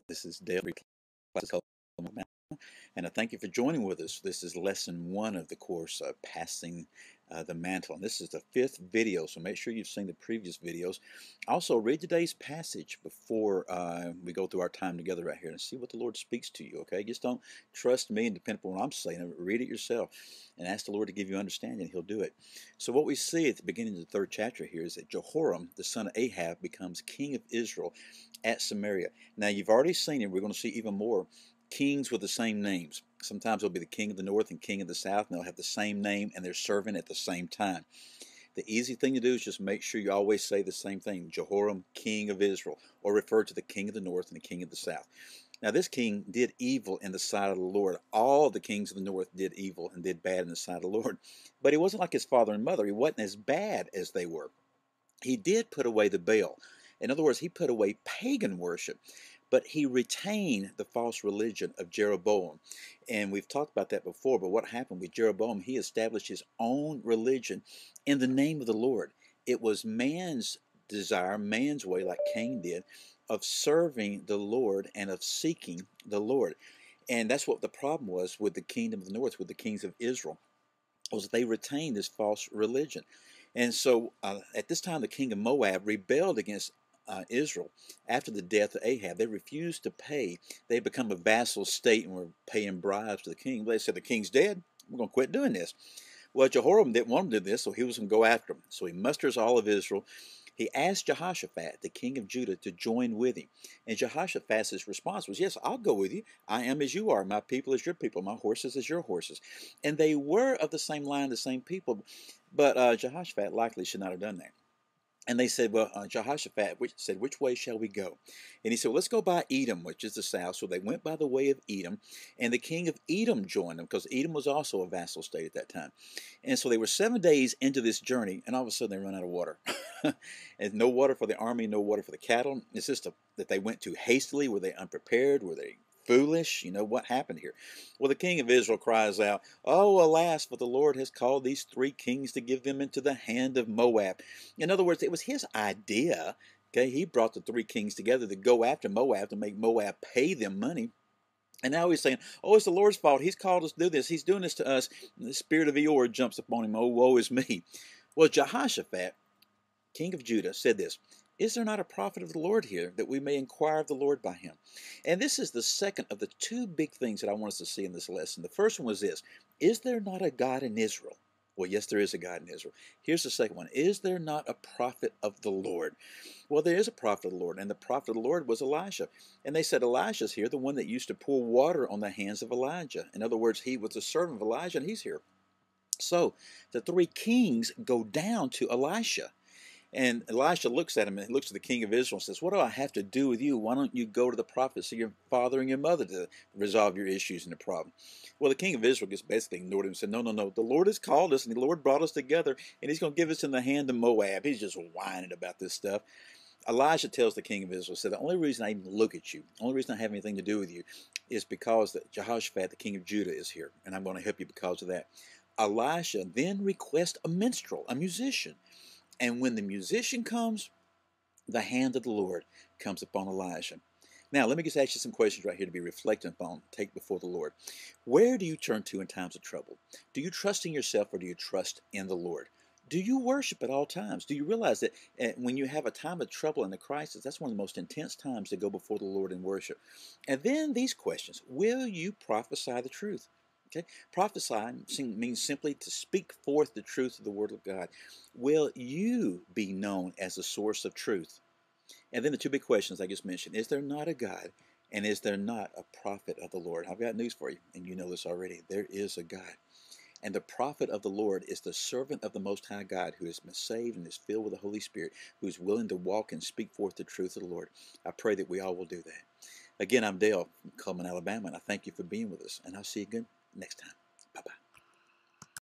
This is Dale, and I thank you for joining with us. This is lesson 1 of the course, Passing the Mantle. And this is the 5th video, so make sure you've seen the previous videos. Also, read today's passage before we go through our time together right here and see what the Lord speaks to you, okay? Just don't trust me and depend upon what I'm saying. Read it yourself and ask the Lord to give you understanding, and He'll do it. So what we see at the beginning of the 3rd chapter here is that Jehoram, the son of Ahab, becomes king of Israel at Samaria. Now, you've already seen it. We're going to see even more kings with the same names. Sometimes they'll be the king of the north and king of the south, and they'll have the same name, and they're serving at the same time. The easy thing to do is just make sure you always say the same thing: Jehoram, king of Israel, or refer to the king of the north and the king of the south. Now, this king did evil in the sight of the Lord. All the kings of the north did evil and did bad in the sight of the Lord. But he wasn't like his father and mother. He wasn't as bad as they were. He did put away the Baal. In other words, he put away pagan worship, but he retained the false religion of Jeroboam. And we've talked about that before, but what happened with Jeroboam? He established his own religion in the name of the Lord. It was man's desire, man's way, like Cain did, of serving the Lord and of seeking the Lord. And that's what the problem was with the kingdom of the north, with the kings of Israel, was they retained this false religion. And so at this time, the king of Moab rebelled against Israel after the death of Ahab. They refused to pay. They had become a vassal state and were paying bribes to the king. They said, the king's dead, we're going to quit doing this. Well, Jehoram didn't want to do this, so he was going to go after him. So he musters all of Israel. He asked Jehoshaphat, the king of Judah, to join with him. And Jehoshaphat's response was, yes, I'll go with you. I am as you are. My people is your people. My horses is your horses. And they were of the same line, the same people. But Jehoshaphat likely should not have done that. And they said, well, Jehoshaphat said, which way shall we go? And he said, well, let's go by Edom, which is the south. So they went by the way of Edom, and the king of Edom joined them, because Edom was also a vassal state at that time. And so they were 7 days into this journey, and all of a sudden they run out of water. And no water for the army, no water for the cattle. It's just that they went too hastily. Were they unprepared? Were they foolish? You know, what happened here? Well, the king of Israel cries out, oh, alas, for the Lord has called these 3 kings to give them into the hand of Moab. In other words, it was his idea. Okay, he brought the 3 kings together to go after Moab, to make Moab pay them money. And now he's saying, oh, it's the Lord's fault. He's called us to do this. He's doing this to us. And the spirit of Eeyore jumps upon him. Oh, woe is me. Well, Jehoshaphat, king of Judah, said this: is there not a prophet of the Lord here, that we may inquire of the Lord by him? And this is the second of the 2 big things that I want us to see in this lesson. The first one was this: is there not a God in Israel? Well, yes, there is a God in Israel. Here's the second one: is there not a prophet of the Lord? Well, there is a prophet of the Lord, and the prophet of the Lord was Elisha. And they said, Elisha's here, the one that used to pour water on the hands of Elijah. In other words, he was a servant of Elijah, and he's here. So the 3 kings go down to Elisha. And Elisha looks at him, and looks at the king of Israel and says, what do I have to do with you? Why don't you go to the prophets of your father and your mother to resolve your issues and the problem? Well, the king of Israel just basically ignored him and said, no, no, no. The Lord has called us, and the Lord brought us together, and he's going to give us in the hand of Moab. He's just whining about this stuff. Elisha tells the king of Israel, said, the only reason I even look at you, the only reason I have anything to do with you, is because that Jehoshaphat, the king of Judah, is here, and I'm going to help you because of that. Elisha then requests a minstrel, a musician. And when the musician comes, the hand of the Lord comes upon Elijah. Now, let me just ask you some questions right here to be reflecting upon, take before the Lord. Where do you turn to in times of trouble? Do you trust in yourself, or do you trust in the Lord? Do you worship at all times? Do you realize that when you have a time of trouble and a crisis, that's one of the most intense times to go before the Lord in worship? And then these questions: will you prophesy the truth? Okay, prophesy means simply to speak forth the truth of the Word of God. Will you be known as the source of truth? And then the 2 big questions I just mentioned: is there not a God, and is there not a prophet of the Lord? I've got news for you, and you know this already. There is a God. And the prophet of the Lord is the servant of the Most High God, who has been saved and is filled with the Holy Spirit, who is willing to walk and speak forth the truth of the Lord. I pray that we all will do that. Again, I'm Dale from Cullman, Alabama, and I thank you for being with us, and I'll see you again next time.